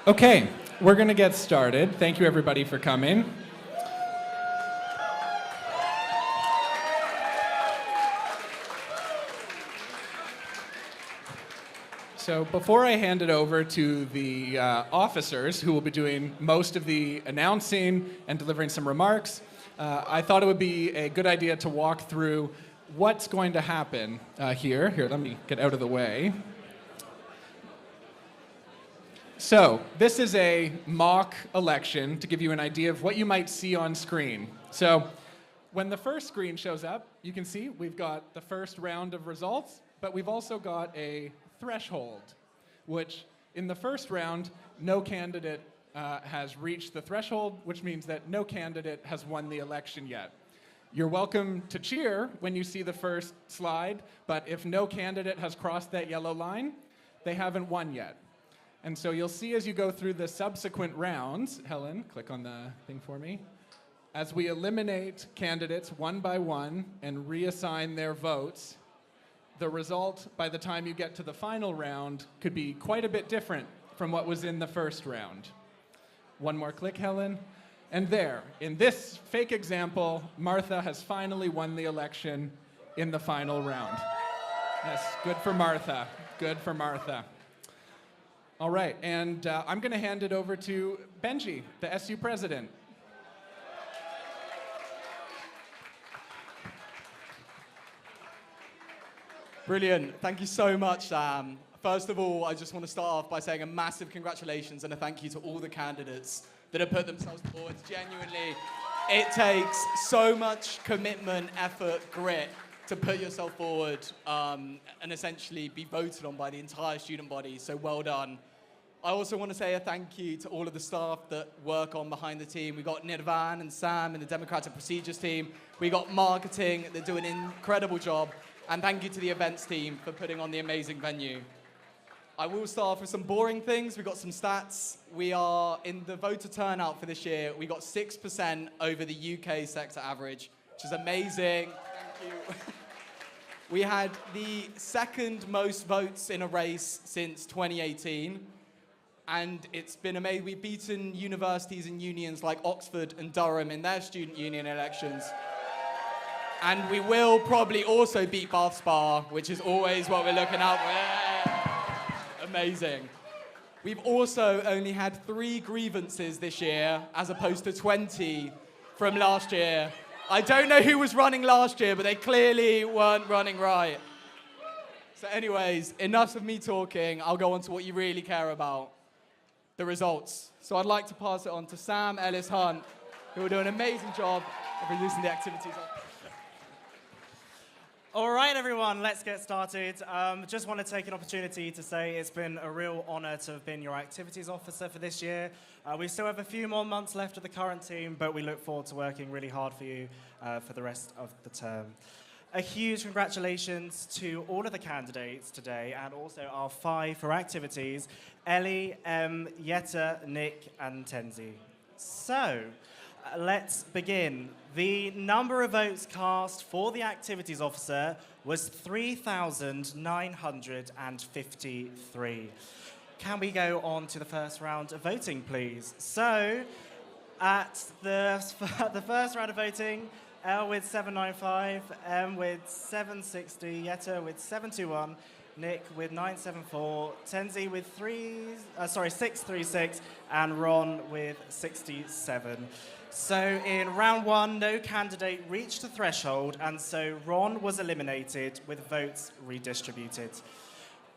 Okay, we're going to get started. Thank you, everybody, for coming. So before I hand it over to the officers who will be doing most of the announcing and delivering some remarks, I thought it would be a good idea to walk through what's going to happen here. Here, let me get out of the way. So this is a mock election to give you an idea of what you might see on screen. So when the first screen shows up, you can see we've got the first round of results, but we've also got a threshold, which in the first round, no candidate has reached the threshold, which means that no candidate has won the election yet. You're welcome to cheer when you see the first slide, but if no candidate has crossed that yellow line, they haven't won yet. And so you'll see as you go through the subsequent rounds, Helen, click on the thing for me, as we eliminate candidates one by one and reassign their votes, the result by the time you get to the final round could be quite a bit different from what was in the first round. One more click, Helen. And there, in this fake example, Martha has finally won the election in the final round. Yes, good for Martha. Good for Martha. All right, and I'm going to hand it over to Benji, the SU president. Brilliant. Thank you so much, Sam. First of all, I just want to start off by saying a massive congratulations and a thank you to all the candidates that have put themselves forward. Genuinely, it takes so much commitment, effort, grit to put yourself forward and essentially be voted on by the entire student body, so well done. I also want to say a thank you to all of the staff that work on behind the team. We got Nirvan and Sam and the Democratic Procedures team. We got marketing, they do an incredible job. And thank you to the events team for putting on the amazing venue. I will start off with some boring things. We've got some stats. We are, in the voter turnout for this year, we got 6% over the UK sector average, which is amazing. Thank you. We had the second most votes in a race since 2018. And it's been amazing. We've beaten universities and unions like Oxford and Durham in their student union elections. And we will probably also beat Bath Spa, which is always what we're looking out for. Yeah. Amazing. We've also only had 3 grievances this year, as opposed to 20 from last year. I don't know who was running last year, but they clearly weren't running right. So anyways, enough of me talking. I'll go on to what you really care about, the results. So I'd like to pass it on to Sam Ellis-Hunt, who will do an amazing job of releasing the activities. All right, everyone, let's get started. Just want to take an opportunity to say it's been a real honor to have been your activities officer for this year. We still have a few more months left of the current team, but we look forward to working really hard for you for the rest of the term. A huge congratulations to all of the candidates today and also our 5 for activities, Ellie, Yetta, Nick, and Tenzi. So, let's begin. The number of votes cast for the activities officer was 3,953. Can we go on to the first round of voting, please? So, at the first round of voting, L with 795, M with 760, Yetta with 721, Nick with 974, Tenzi with 636, and Ron with 67. So in round 1, no candidate reached the threshold, and so Ron was eliminated with votes redistributed.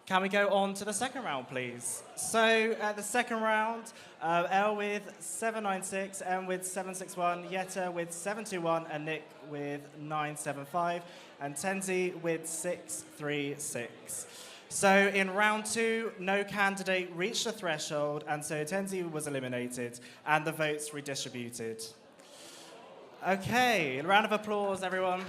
Can we go on to the second round, please? So at the second round, L with 796, M with 761, Yetta with 721, and Nick with 975, and Tenzi with 636. So in round 2, no candidate reached the threshold, and so Tenzi was eliminated, and the votes redistributed. Okay, a round of applause, everyone.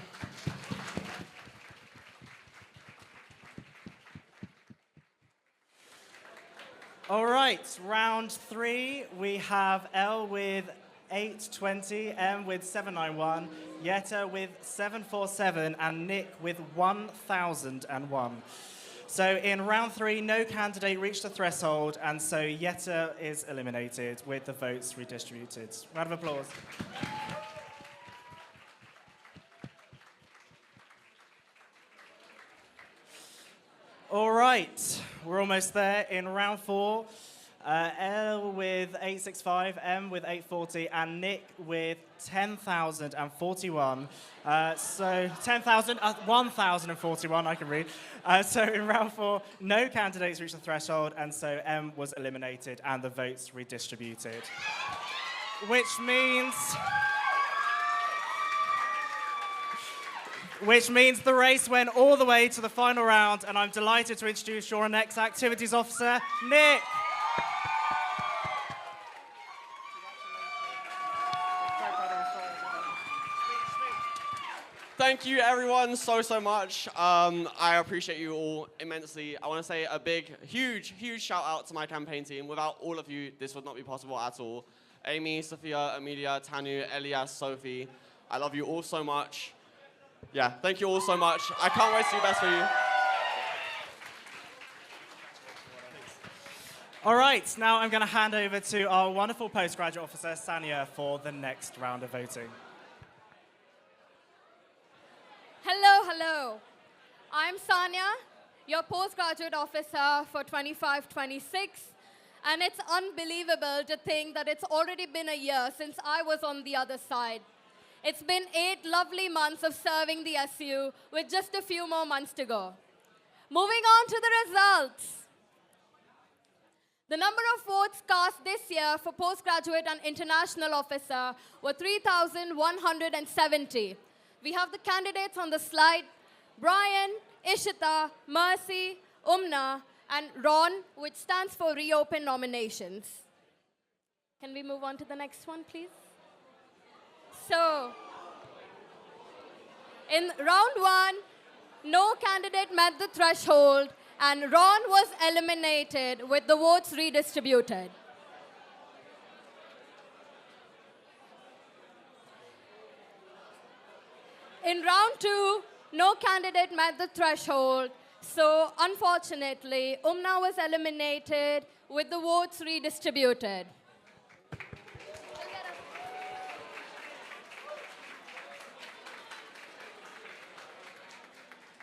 All right, round 3, we have L with 820, M with 791, Yetta with 747, and Nick with 1001. So in round 3, no candidate reached the threshold, and so Yetta is eliminated with the votes redistributed. Round of applause. All right, we're almost there. In round 4, L with 865, M with 840, and Nick with 10,041. So 1,041, I can read. So in round 4, no candidates reached the threshold, and so M was eliminated and the votes redistributed. Which means the race went all the way to the final round, and I'm delighted to introduce your next activities officer, Nick. Thank you, everyone, so much. I appreciate you all immensely. I want to say a big, huge shout out to my campaign team. Without all of you, this would not be possible at all. Amy, Sophia, Amelia, Tanu, Elias, Sophie, I love you all so much. Yeah, thank you all so much. I can't wait to do best for you. All right, now I'm going to hand over to our wonderful postgraduate officer, Sanya, for the next round of voting. Hello. I'm Sanya, your postgraduate officer for 25-26, and it's unbelievable to think that it's already been a year since I was on the other side. It's been 8 lovely months of serving the SU with just a few more months to go. Moving on to the results. The number of votes cast this year for postgraduate and international officer were 3,170. We have the candidates on the slide: Brian, Ishita, Mercy, Umna, and Ron, which stands for Reopen Nominations. Can we move on to the next one, please? So, in round 1, no candidate met the threshold, and Ron was eliminated with the votes redistributed. In round 2, no candidate met the threshold, so unfortunately, Umna was eliminated with the votes redistributed.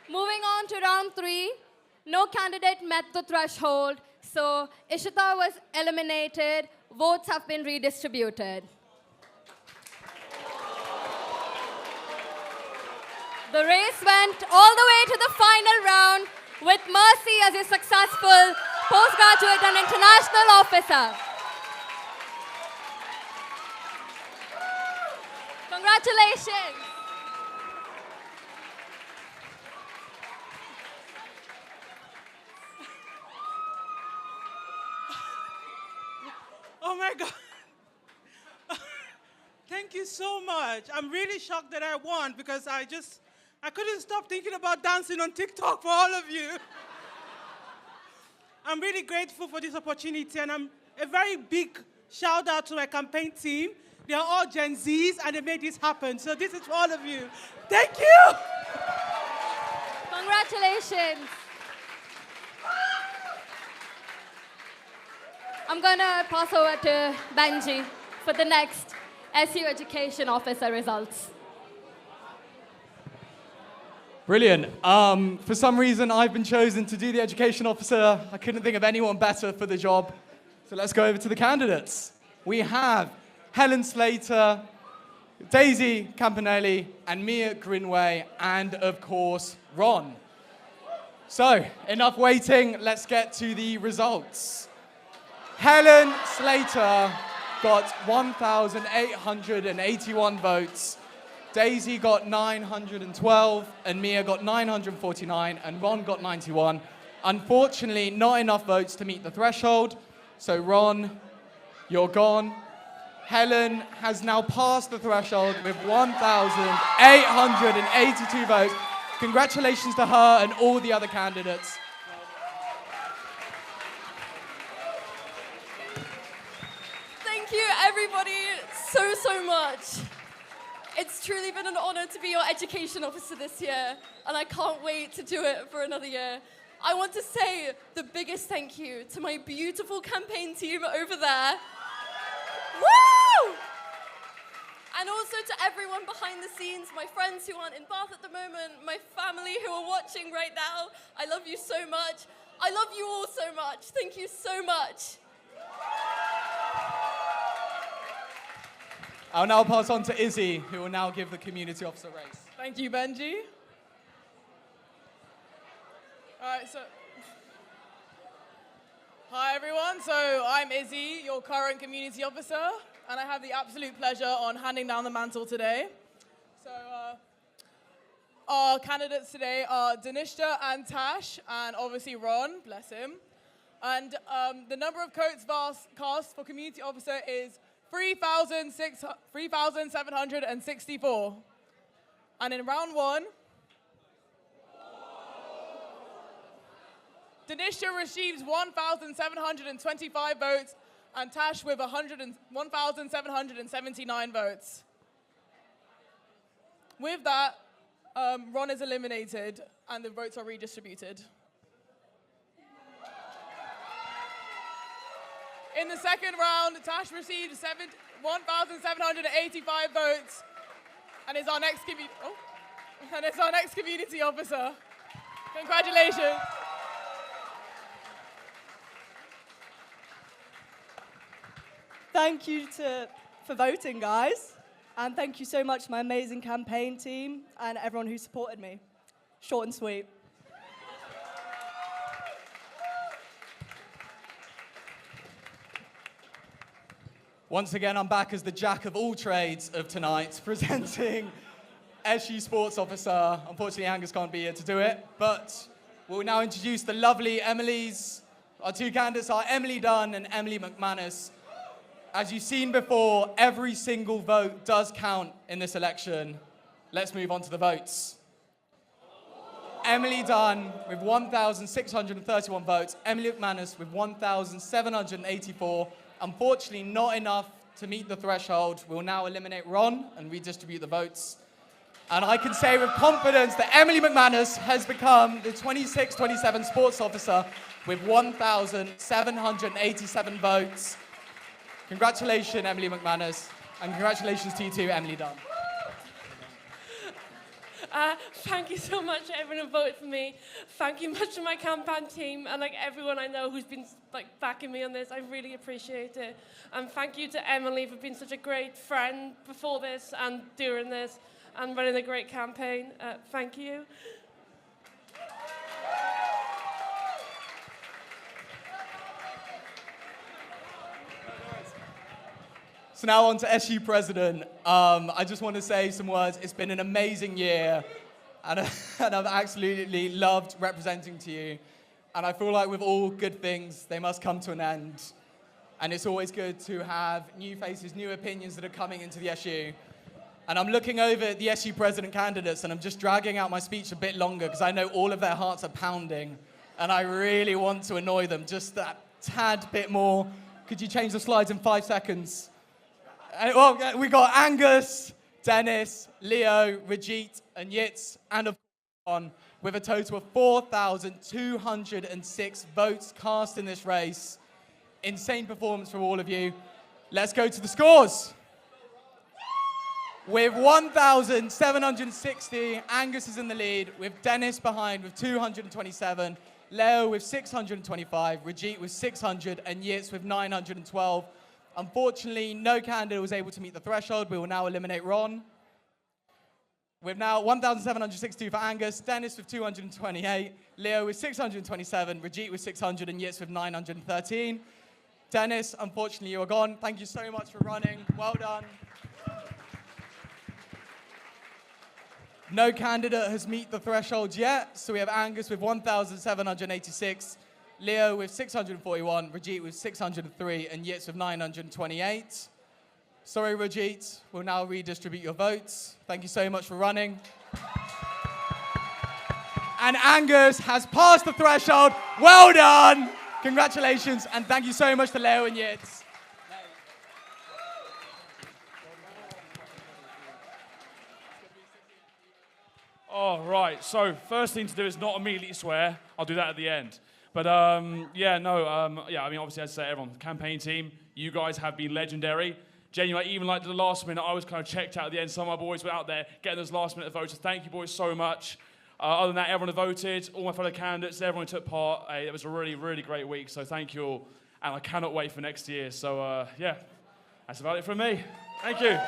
Moving on to round 3, no candidate met the threshold, so Ishita was eliminated. Votes have been redistributed. The race went all the way to the final round with Mercy as a successful postgraduate and international officer. Congratulations. Oh my God. Thank you so much. I'm really shocked that I won because I couldn't stop thinking about dancing on TikTok for all of you. I'm really grateful for this opportunity, and I'm a very big shout out to my campaign team. They are all Gen Zs, and they made this happen. So this is for all of you. Thank you. Congratulations. I'm going to pass over to Benji for the next SU Education Officer results. Brilliant. For some reason, I've been chosen to do the education officer. I couldn't think of anyone better for the job. So let's go over to the candidates. We have Helen Slater, Daisy Campanelli, and Mia Grinway, and of course, Ron. So, enough waiting. Let's get to the results. Helen Slater got 1,881 votes. Daisy got 912, and Mia got 949, and Ron got 91. Unfortunately, not enough votes to meet the threshold, so Ron, you're gone. Helen has now passed the threshold with 1,882 votes. Congratulations to her and all the other candidates. Thank you, everybody, so much. It's truly been an honor to be your education officer this year, and I can't wait to do it for another year. I want to say the biggest thank you to my beautiful campaign team over there. Woo! And also to everyone behind the scenes, my friends who aren't in Bath at the moment, my family who are watching right now. I love you so much. I love you all so much. Thank you so much. I'll now pass on to Izzy, who will now give the community officer race. Thank you, Benji. All right, hi everyone. So I'm Izzy, your current community officer, and I have the absolute pleasure on handing down the mantle today. So our candidates today are Danishta and Tash, and obviously Ron, bless him. And the number of votes cast for community officer is 3,764. And in round one, Danishta receives 1,725 votes and Tash with 1,779 votes. With that, Ron is eliminated and the votes are redistributed. In the second round, Tash received 1,785 votes and is our next community officer. Congratulations. Thank you for voting, guys. And thank you so much to my amazing campaign team and everyone who supported me. Short and sweet. Once again, I'm back as the jack of all trades of tonight, presenting SU Sports Officer. Unfortunately, Angus can't be here to do it, but we'll now introduce the lovely Emilys. Our two candidates are Emily Dunn and Emily McManus. As you've seen before, every single vote does count in this election. Let's move on to the votes. Emily Dunn with 1,631 votes. Emily McManus with 1,784. Unfortunately, not enough to meet the threshold. We'll now eliminate Ron and redistribute the votes. And I can say with confidence that Emily McManus has become the 26-27 sports officer with 1,787 votes. Congratulations, Emily McManus, and congratulations to you too, Emily Dunn. Thank you so much to everyone who voted for me. Thank you much to my campaign team and everyone I know who's been backing me on this. I really appreciate it. And thank you to Emily for being such a great friend before this and during this and running a great campaign. Thank you. So now on to SU President. I just want to say some words. It's been an amazing year, and I've absolutely loved representing to you. And I feel like with all good things, they must come to an end. And it's always good to have new faces, new opinions that are coming into the SU. And I'm looking over at the SU President candidates, and I'm just dragging out my speech a bit longer because I know all of their hearts are pounding, and I really want to annoy them just that tad bit more. Could you change the slides in 5 seconds? Well, we got Angus, Dennis, Leo, Rajit, and Yitz, and of course, Ron, with a total of 4,206 votes cast in this race. Insane performance from all of you. Let's go to the scores. With 1,760, Angus is in the lead, with Dennis behind with 227, Leo with 625, Rajit with 600, and Yitz with 912. Unfortunately, no candidate was able to meet the threshold. We will now eliminate Ron. We've now 1,762 for Angus, Dennis with 228, Leo with 627, Rajit with 600, and Yitz with 913. Dennis, unfortunately, you are gone. Thank you so much for running. Well done. No candidate has met the threshold yet, so we have Angus with 1,786, Leo with 641, Rajit with 603, and Yitz with 928. Sorry, Rajit. We'll now redistribute your votes. Thank you so much for running. And Angus has passed the threshold. Well done. Congratulations, and thank you so much to Leo and Yitz. Oh, right. So first thing to do is not immediately swear. I'll do that at the end. But yeah, I mean, obviously, as I say, everyone, the campaign team, you guys have been legendary. Genuinely, even like the last minute, I was kind of checked out at the end. Some of my boys were out there getting those last minute votes. So thank you, boys, so much. Other than that, everyone who voted, all my fellow candidates, everyone who took part. It was a really, really great week. So thank you all. And I cannot wait for next year. So yeah, that's about it from me. Thank you.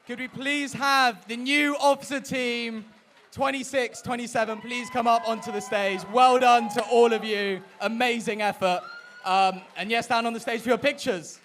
Could we please have the new officer team, 26, 27, please come up onto the stage. Well done to all of you. Amazing effort. And yes, down on the stage for your pictures.